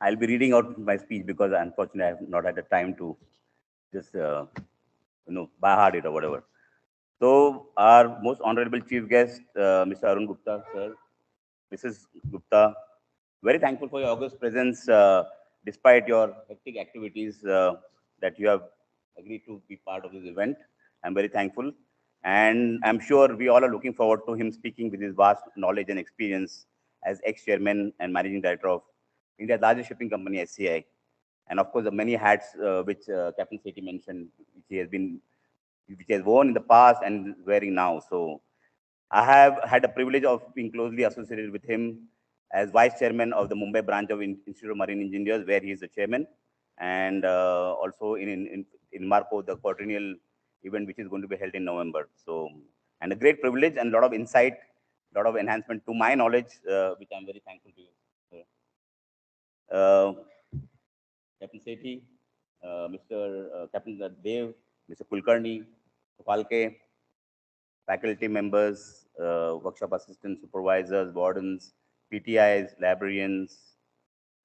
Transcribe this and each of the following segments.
I'll be reading out my speech because unfortunately I have not had the time to just by heart it or whatever. So our most honorable chief guest, Mr. Arun Gupta, sir, Mrs. Gupta, very thankful for your august presence despite your hectic activities that you have agreed to be part of this event. I'm very thankful. And I'm sure we all are looking forward to him speaking with his vast knowledge and experience as ex-chairman and managing director of India's largest shipping company, SCI. And of course, the many hats which Captain Sethi mentioned, which he has worn in the past and is wearing now. So I have had the privilege of being closely associated with him as vice chairman of the Mumbai branch of Institute of Marine Engineers, where he is the chairman, and also in Marco, the quadrennial event which is going to be held in November. So, and a great privilege and a lot of insight, a lot of enhancement to my knowledge, which I'm very thankful to you. Uh, Captain Sethi, Mr. Captain Dev, Mr. Kulkarni, Falke, faculty members, workshop assistants, supervisors, wardens, PTIs, librarians,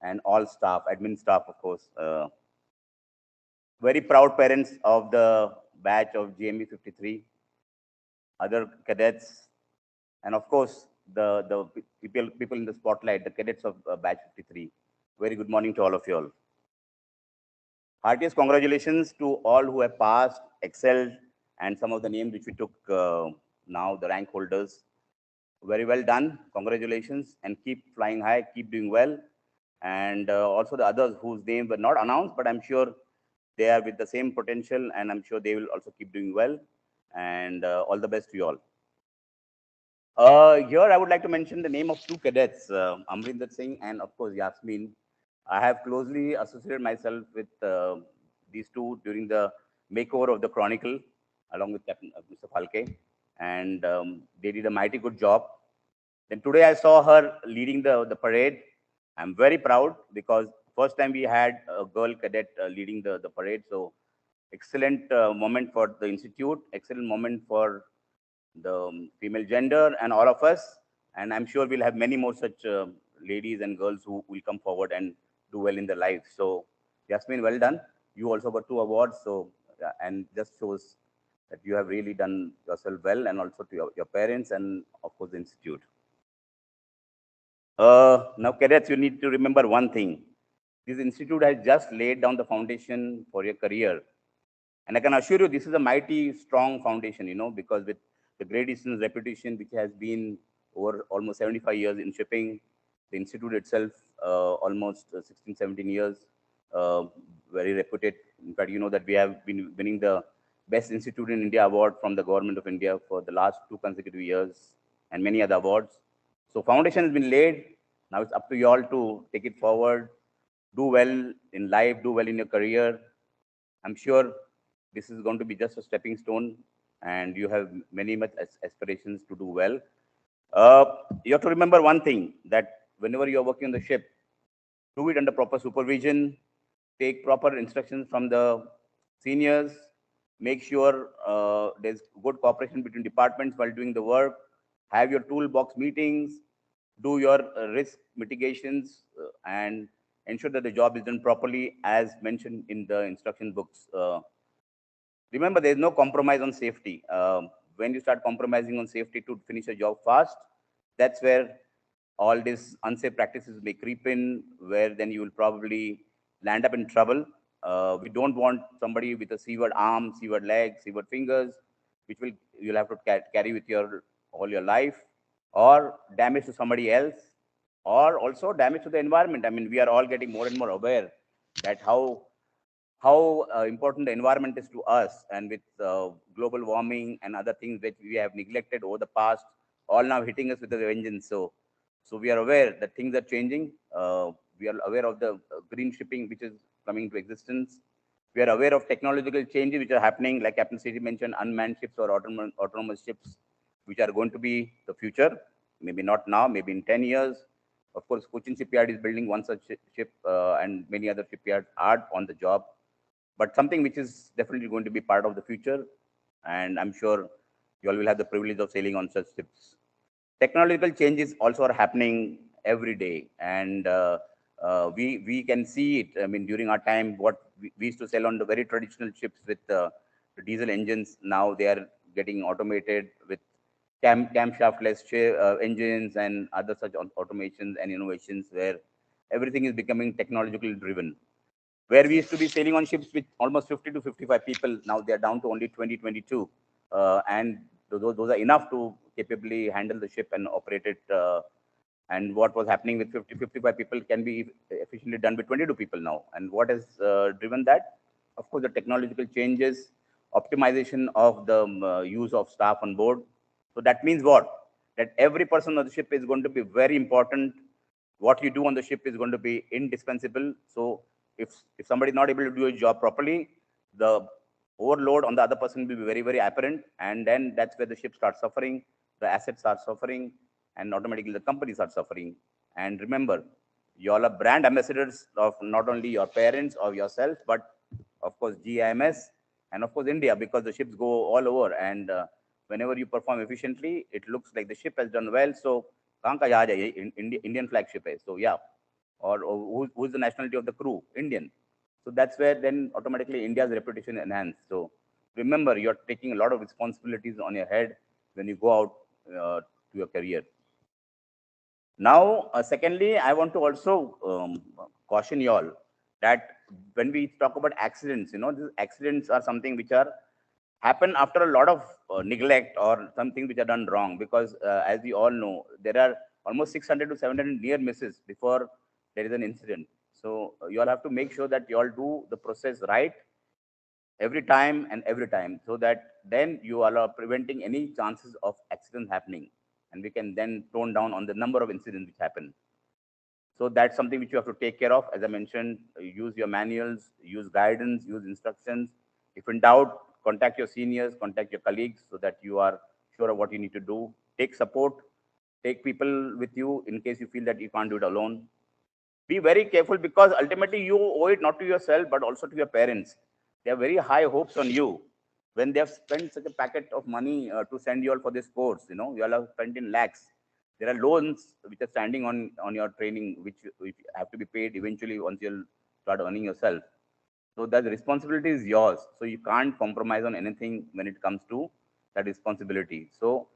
and all staff, admin staff, of course. Very proud parents of the batch of GME 53, other cadets, and of course, the people in the spotlight, the cadets of batch 53. Very good morning to all of you all. Heartiest congratulations to all who have passed, excelled, and some of the names which we took now, the rank holders. Very well done. Congratulations, and keep flying high, keep doing well. And also the others whose names were not announced, but I'm sure they are with the same potential, and I'm sure they will also keep doing well. And all the best to you all. Here, I would like to mention the name of two cadets, Amrinder Singh and, of course, Yasmin. I have closely associated myself with these two during the makeover of the Chronicle, along with Captain Mr. Falke, and they did a mighty good job. Then today I saw her leading the parade. I'm very proud because first time we had a girl cadet leading the parade. So excellent moment for the institute, excellent moment for the female gender and all of us. And I'm sure we'll have many more such ladies and girls who will come forward and do well in their life. So Yasmin, well done. You also got two awards. So, and just shows that you have really done yourself well, and also to your parents and of course the institute. Now, cadets, you need to remember one thing. This institute has just laid down the foundation for your career. And I can assure you, this is a mighty strong foundation, because with the Great Eastern's reputation, which has been over almost 75 years in shipping, the institute itself, almost 16, 17 years, uh, very reputed. In fact, you know that we have been winning the Best Institute in India award from the Government of India for the last 2 consecutive years, and many other awards. So foundation has been laid. Now it's up to you all to take it forward, do well in life, do well in your career. I'm sure this is going to be just a stepping stone, and you have many much aspirations to do well. Uh, you have to remember one thing, that whenever you are working on the ship, do it under proper supervision, take proper instructions from the seniors, make sure there's good cooperation between departments while doing the work, have your toolbox meetings, do your risk mitigations, and ensure that the job is done properly as mentioned in the instruction books. Remember, there is no compromise on safety. When you start compromising on safety to finish a job fast, that's where all these unsafe practices may creep in, where then you will probably land up in trouble. We don't want somebody with a severed arm, severed leg, severed fingers, which you'll have to carry with your all your life, or damage to somebody else, or also damage to the environment. I mean, we are all getting more and more aware that how important the environment is to us, and with global warming and other things that we have neglected over the past, all now hitting us with a vengeance. So we are aware that things are changing. We are aware of the green shipping which is coming into existence. We are aware of technological changes which are happening, like Captain City mentioned, unmanned ships or autonomous ships, which are going to be the future. Maybe not now, maybe in 10 years. Of course, Cochin Shipyard is building one such ship, and many other shipyards are on the job, but something which is definitely going to be part of the future. And I'm sure you all will have the privilege of sailing on such ships. Technological changes also are happening every day, and We can see it. I mean, during our time, what we used to sell on the very traditional ships with the diesel engines, now they are getting automated with camshaftless engines and other such automations and innovations where everything is becoming technologically driven. Where we used to be sailing on ships with almost 50 to 55 people, now they are down to only 20, 22. And those are enough to capably handle the ship and operate it. And what was happening with 50, 55 people can be efficiently done with 22 people now. And what has driven that? Of course, the technological changes, optimization of the use of staff on board. So that means what? That every person on the ship is going to be very important. What you do on the ship is going to be indispensable. So if somebody is not able to do a job properly, the overload on the other person will be very, very apparent. And then that's where the ship starts suffering, the assets are suffering, and automatically the companies are suffering. And remember, you all are brand ambassadors of not only your parents or yourself, but of course GIMS and of course India, because the ships go all over. And whenever you perform efficiently, it looks like the ship has done well. So, kahan ka yaad hai? Indian flag ship hai. So yeah, or who's the nationality of the crew? Indian. So that's where then automatically India's reputation enhanced. So remember, you're taking a lot of responsibilities on your head when you go out to your career. Now, secondly, I want to also caution you all that when we talk about accidents, these accidents are something which are happen after a lot of neglect or something which are done wrong. Because as we all know, there are almost 600 to 700 near misses before there is an incident. So you all have to make sure that you all do the process right every time, so that then you all are preventing any chances of accidents happening, and we can then tone down on the number of incidents which happen. So that's something which you have to take care of. As I mentioned, use your manuals, use guidance, use instructions. If in doubt, contact your seniors, contact your colleagues, so that you are sure of what you need to do. Take support, take people with you in case you feel that you can't do it alone. Be very careful, because ultimately you owe it not to yourself, but also to your parents. They have very high hopes on you. When they have spent such a packet of money to send you all for this course, you all have spent in lakhs. There are loans which are standing on your training, which have to be paid eventually once you'll start earning yourself. So that responsibility is yours. So you can't compromise on anything when it comes to that responsibility. So,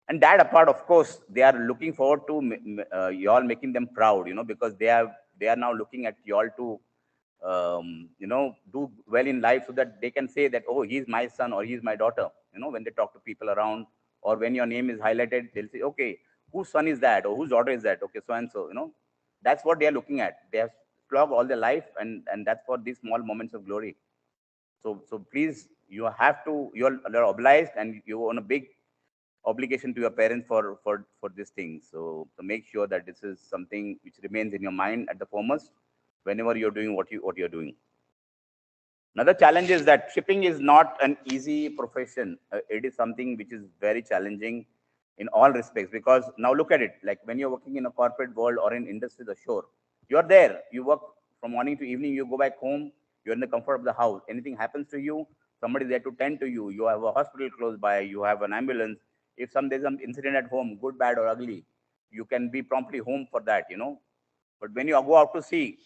and that apart, of course, they are looking forward to y'all making them proud, because they are now looking at y'all to do well in life, so that they can say that, oh, he's my son or he's my daughter. When they talk to people around, or when your name is highlighted, they'll say, okay, whose son is that, or whose daughter is that? Okay, so and so. That's what they are looking at. They have slogged all their life, and that's for these small moments of glory. So please, you're obliged, and you own a big obligation to your parents for this thing. So make sure that this is something which remains in your mind at the foremost whenever you're doing what you're doing. Another challenge is that shipping is not an easy profession. It is something which is very challenging in all respects, because now look at it, like when you're working in a corporate world or in industries ashore, you're there, you work from morning to evening, you go back home, you're in the comfort of the house. Anything happens to you, somebody's there to tend to you. You have a hospital close by, you have an ambulance. If there's some incident at home, good, bad, or ugly, you can be promptly home for that. But when you go out to sea,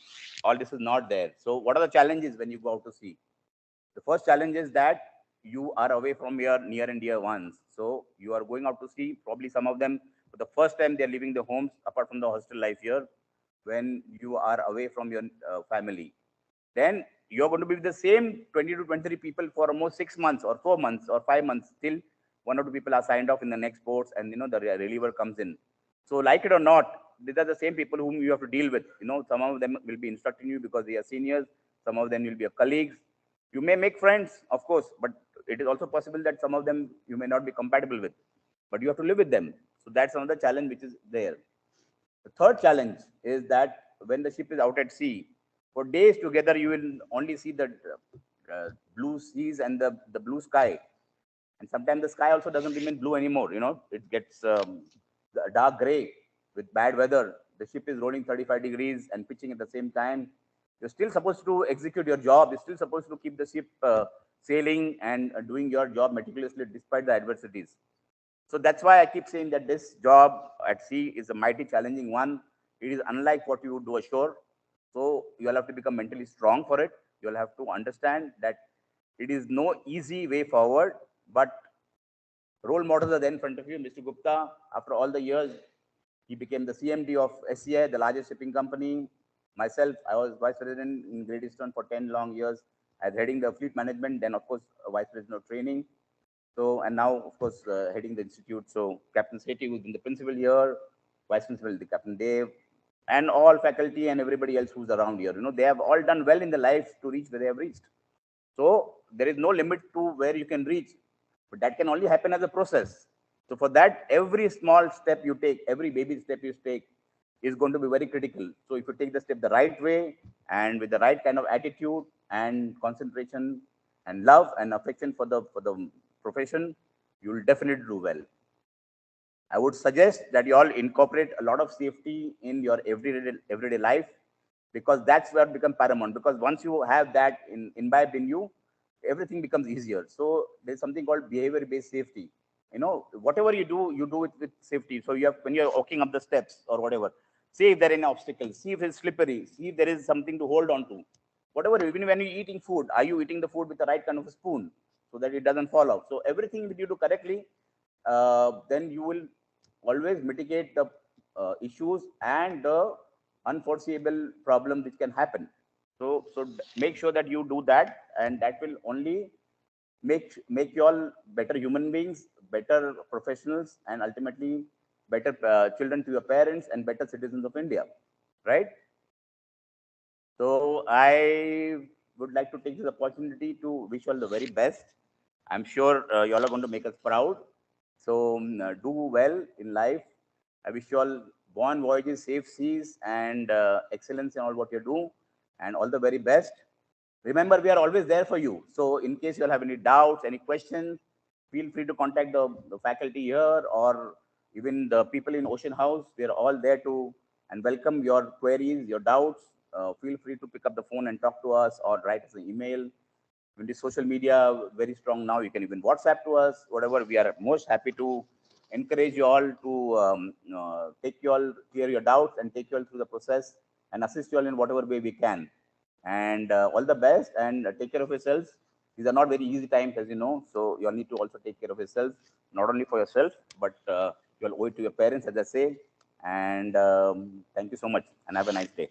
all this is not there. So what are the challenges when you go out to sea? The first challenge is that you are away from your near and dear ones. So you are going out to sea. Probably some of them, for the first time, they're leaving their homes, apart from the hostel life here, when you are away from your family. Then you're going to be with the same 20 to 23 people for almost 6 months or 4 months or 5 months. Still, one or two people are signed off in the next ports, and the reliever comes in. So like it or not, these are the same people whom you have to deal with. Some of them will be instructing you because they are seniors. Some of them will be your colleagues. You may make friends, of course, but it is also possible that some of them you may not be compatible with, but you have to live with them. So that's another challenge which is there. The third challenge is that when the ship is out at sea, for days together, you will only see the blue seas and the blue sky. And sometimes the sky also doesn't remain blue anymore. It gets dark gray with bad weather. The ship is rolling 35 degrees and pitching at the same time. You're still supposed to execute your job. You're still supposed to keep the ship sailing and doing your job meticulously despite the adversities. So that's why I keep saying that this job at sea is a mighty challenging one. It is unlike what you would do ashore. So you'll have to become mentally strong for it. You'll have to understand that it is no easy way forward, but role models are there in front of you. Mr. Gupta, after all the years, he became the CMD of SCI, the largest shipping company. Myself, I was vice president in Great Eastern for 10 long years as heading the fleet management, then of course, vice president of training. So, and now, of course, heading the institute. So, Captain Sethi, who's been the principal here, vice principal, the Captain Dave, and all faculty and everybody else who's around here. They have all done well in their life to reach where they have reached. So, there is no limit to where you can reach, but that can only happen as a process. So, for that, every small step you take, every baby step you take, is going to be very critical. So, if you take the step the right way and with the right kind of attitude and concentration and love and affection for the profession, you will definitely do well. I would suggest that you all incorporate a lot of safety in your everyday life, because that's where it becomes paramount. Because once you have that imbibed in you, everything becomes easier. So there's something called behavior-based safety. Whatever you do it with safety. So you have, when you're walking up the steps or whatever, see if there are any obstacles, see if it's slippery, see if there is something to hold on to. Whatever, even when you're eating food, are you eating the food with the right kind of a spoon so that it doesn't fall off? So everything that you do correctly, then you will always mitigate the issues and the unforeseeable problem which can happen. So make sure that you do that, and that will only make you all better human beings, better professionals, and ultimately better children to your parents and better citizens of India, right? So I would like to take this opportunity to wish you all the very best. I'm sure you all are going to make us proud. So do well in life. I wish you all born voyages, safe seas, and excellence in all what you do, and all the very best. Remember, we are always there for you. So in case you all have any doubts, any questions, feel free to contact the faculty here or even the people in Ocean House. We are all there to and welcome your queries, your doubts. Feel free to pick up the phone and talk to us or write us an email. When the social media very strong now, you can even WhatsApp to us. Whatever, we are most happy to encourage you all to take you all clear your doubts and take you all through the process and assist you all in whatever way we can. And all the best, and take care of yourselves. These are not very easy times, as you know. So you all need to also take care of yourselves, not only for yourself, but you all owe it to your parents, as I say. And thank you so much, and have a nice day.